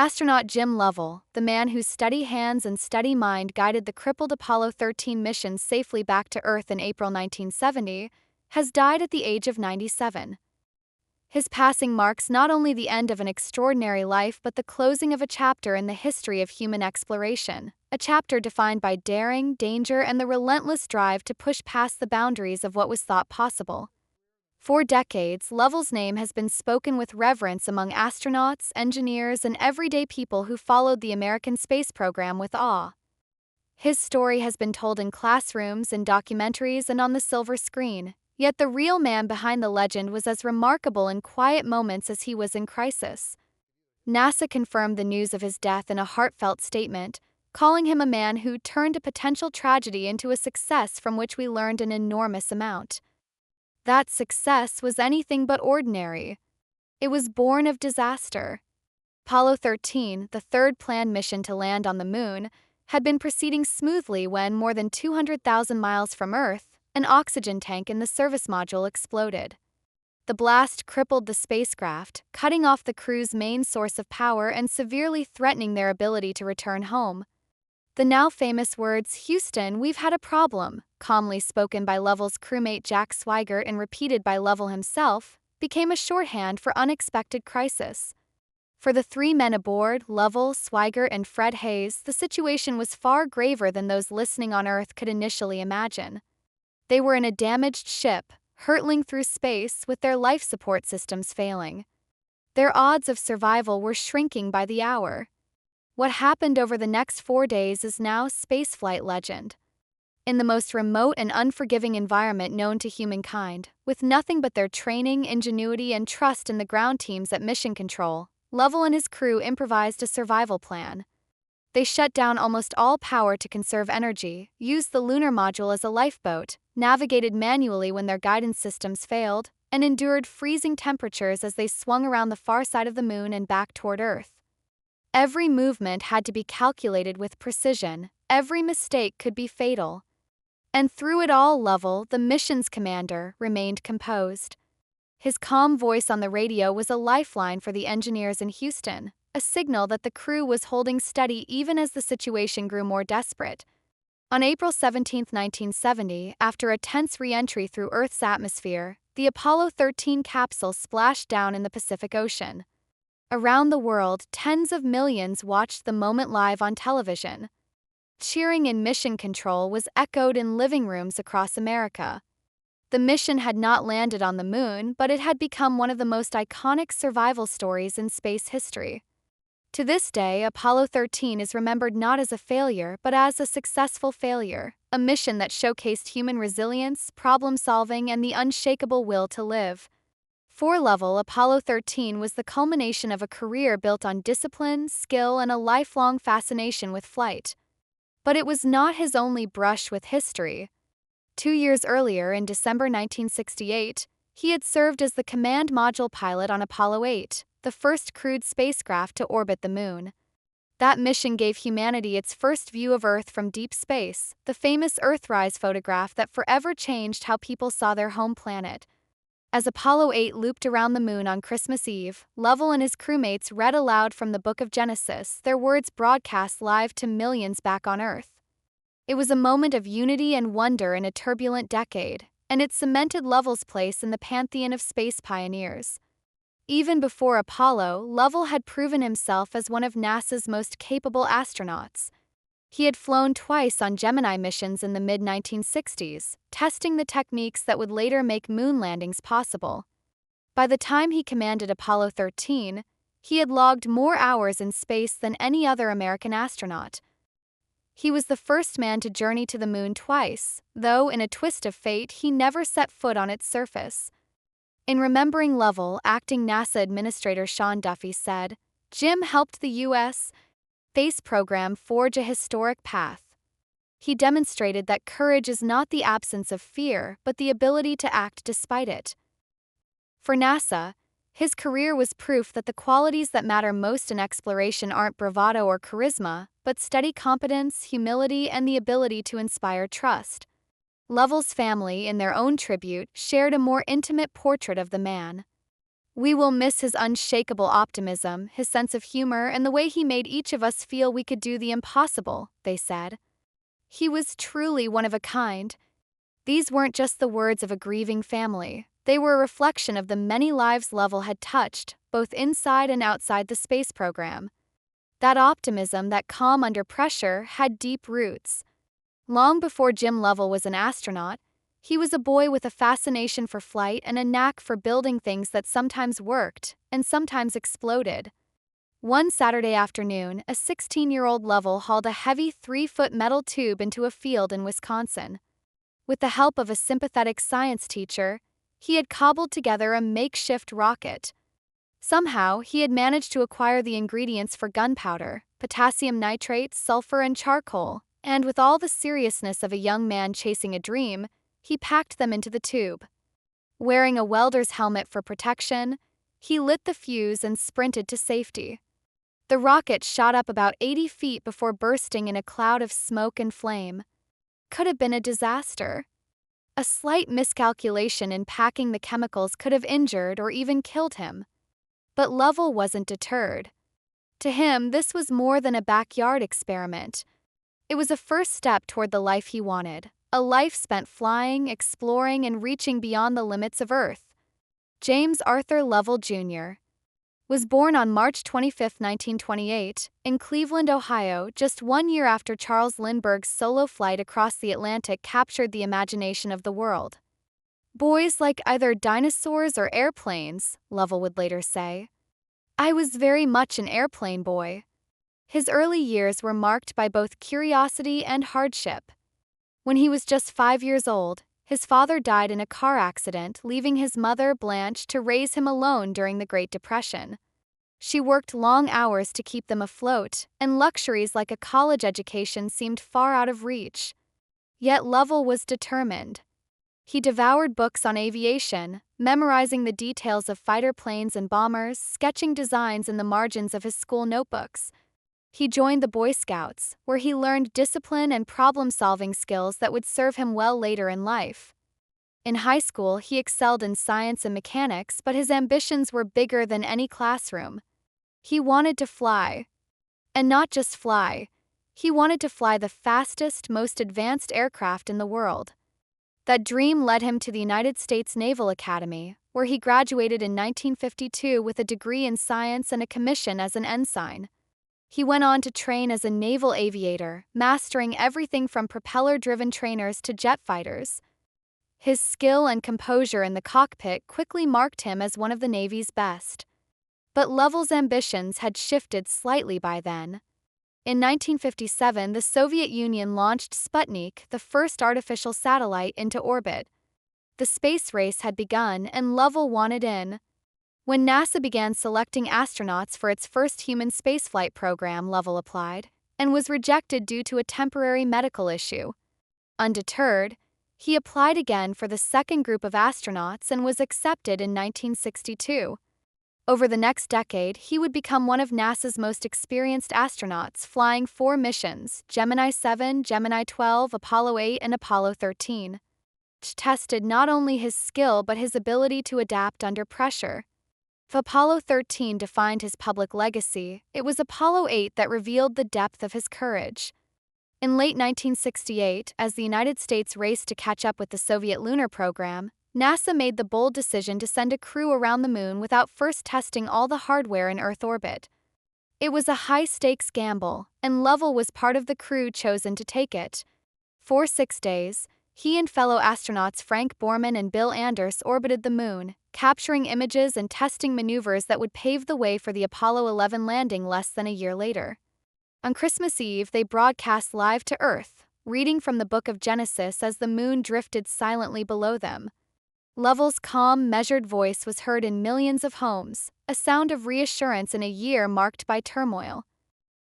Astronaut Jim Lovell, the man whose steady hands and steady mind guided the crippled Apollo 13 mission safely back to Earth in April 1970, has died at the age of 97. His passing marks not only the end of an extraordinary life but the closing of a chapter in the history of human exploration, a chapter defined by daring, danger, and the relentless drive to push past the boundaries of what was thought possible. For decades, Lovell's name has been spoken with reverence among astronauts, engineers, and everyday people who followed the American space program with awe. His story has been told in classrooms, in documentaries, and on the silver screen, yet the real man behind the legend was as remarkable in quiet moments as he was in crisis. NASA confirmed the news of his death in a heartfelt statement, calling him a man who turned a potential tragedy into a success from which we learned an enormous amount. That success was anything but ordinary. It was born of disaster. Apollo 13, the third planned mission to land on the moon, had been proceeding smoothly when, more than 200,000 miles from Earth, an oxygen tank in the service module exploded. The blast crippled the spacecraft, cutting off the crew's main source of power and severely threatening their ability to return home. The now famous words, "Houston, we've had a problem," calmly spoken by Lovell's crewmate Jack Swigert and repeated by Lovell himself, became a shorthand for unexpected crisis. For the three men aboard, Lovell, Swigert, and Fred Hayes, the situation was far graver than those listening on Earth could initially imagine. They were in a damaged ship, hurtling through space with their life support systems failing. Their odds of survival were shrinking by the hour. What happened over the next 4 days is now spaceflight legend. In the most remote and unforgiving environment known to humankind, with nothing but their training, ingenuity, and trust in the ground teams at Mission Control, Lovell and his crew improvised a survival plan. They shut down almost all power to conserve energy, used the lunar module as a lifeboat, navigated manually when their guidance systems failed, and endured freezing temperatures as they swung around the far side of the moon and back toward Earth. Every movement had to be calculated with precision, every mistake could be fatal. And through it all, Lovell, the mission's commander, remained composed. His calm voice on the radio was a lifeline for the engineers in Houston, a signal that the crew was holding steady even as the situation grew more desperate. On April 17, 1970, after a tense re-entry through Earth's atmosphere, the Apollo 13 capsule splashed down in the Pacific Ocean. Around the world, tens of millions watched the moment live on television. Cheering in Mission Control was echoed in living rooms across America. The mission had not landed on the moon, but it had become one of the most iconic survival stories in space history. To this day, Apollo 13 is remembered not as a failure, but as a successful failure, a mission that showcased human resilience, problem-solving, and the unshakable will to live. For Lovell, Apollo 13 was the culmination of a career built on discipline, skill, and a lifelong fascination with flight. But it was not his only brush with history. 2 years earlier, in December 1968, he had served as the command module pilot on Apollo 8, the first crewed spacecraft to orbit the moon. That mission gave humanity its first view of Earth from deep space, the famous Earthrise photograph that forever changed how people saw their home planet. As Apollo 8 looped around the moon on Christmas Eve, Lovell and his crewmates read aloud from the Book of Genesis, their words broadcast live to millions back on Earth. It was a moment of unity and wonder in a turbulent decade, and it cemented Lovell's place in the pantheon of space pioneers. Even before Apollo, Lovell had proven himself as one of NASA's most capable astronauts. He had flown twice on Gemini missions in the mid-1960s, testing the techniques that would later make moon landings possible. By the time he commanded Apollo 13, he had logged more hours in space than any other American astronaut. He was the first man to journey to the moon twice, though in a twist of fate he never set foot on its surface. In remembering Lovell, acting NASA Administrator Sean Duffy said, "Jim helped the U.S. space program forge a historic path. He demonstrated that courage is not the absence of fear, but the ability to act despite it." For NASA, his career was proof that the qualities that matter most in exploration aren't bravado or charisma, but steady competence, humility, and the ability to inspire trust. Lovell's family, in their own tribute, shared a more intimate portrait of the man. We will miss his unshakable optimism, his sense of humor, and the way he made each of us feel we could do the impossible, they said. He was truly one of a kind. These weren't just the words of a grieving family. They were a reflection of the many lives Lovell had touched, both inside and outside the space program. That optimism, that calm under pressure, had deep roots. Long before Jim Lovell was an astronaut, he was a boy with a fascination for flight and a knack for building things that sometimes worked and sometimes exploded. One Saturday afternoon, a 16-year-old Lovell hauled a heavy 3-foot metal tube into a field in Wisconsin. With the help of a sympathetic science teacher, he had cobbled together a makeshift rocket. Somehow, he had managed to acquire the ingredients for gunpowder, potassium nitrate, sulfur, and charcoal, and with all the seriousness of a young man chasing a dream, he packed them into the tube. Wearing a welder's helmet for protection, he lit the fuse and sprinted to safety. The rocket shot up about 80 feet before bursting in a cloud of smoke and flame. Could have been a disaster. A slight miscalculation in packing the chemicals could have injured or even killed him. But Lovell wasn't deterred. To him, this was more than a backyard experiment. It was a first step toward the life he wanted, a life spent flying, exploring, and reaching beyond the limits of Earth. James Arthur Lovell, Jr. was born on March 25, 1928, in Cleveland, Ohio, just 1 year after Charles Lindbergh's solo flight across the Atlantic captured the imagination of the world. Boys like either dinosaurs or airplanes, Lovell would later say. I was very much an airplane boy. His early years were marked by both curiosity and hardship. When he was just 5 years old, his father died in a car accident, leaving his mother, Blanche, to raise him alone during the Great Depression. She worked long hours to keep them afloat, and luxuries like a college education seemed far out of reach. Yet Lovell was determined. He devoured books on aviation, memorizing the details of fighter planes and bombers, sketching designs in the margins of his school notebooks. He joined the Boy Scouts, where he learned discipline and problem-solving skills that would serve him well later in life. In high school, he excelled in science and mechanics, but his ambitions were bigger than any classroom. He wanted to fly. And not just fly. He wanted to fly the fastest, most advanced aircraft in the world. That dream led him to the United States Naval Academy, where he graduated in 1952 with a degree in science and a commission as an ensign. He went on to train as a naval aviator, mastering everything from propeller-driven trainers to jet fighters. His skill and composure in the cockpit quickly marked him as one of the Navy's best. But Lovell's ambitions had shifted slightly by then. In 1957, the Soviet Union launched Sputnik, the first artificial satellite, into orbit. The space race had begun, and Lovell wanted in. When NASA began selecting astronauts for its first human spaceflight program, Lovell applied, and was rejected due to a temporary medical issue. Undeterred, he applied again for the second group of astronauts and was accepted in 1962. Over the next decade, he would become one of NASA's most experienced astronauts, flying 4 missions: Gemini 7, Gemini 12, Apollo 8, and Apollo 13. Which tested not only his skill but his ability to adapt under pressure. If Apollo 13 defined his public legacy, it was Apollo 8 that revealed the depth of his courage. In late 1968, as the United States raced to catch up with the Soviet lunar program, NASA made the bold decision to send a crew around the moon without first testing all the hardware in Earth orbit. It was a high-stakes gamble, and Lovell was part of the crew chosen to take it. For 6 days, he and fellow astronauts Frank Borman and Bill Anders orbited the moon, capturing images and testing maneuvers that would pave the way for the Apollo 11 landing less than a year later. On Christmas Eve, they broadcast live to Earth, reading from the Book of Genesis as the moon drifted silently below them. Lovell's calm, measured voice was heard in millions of homes, a sound of reassurance in a year marked by turmoil.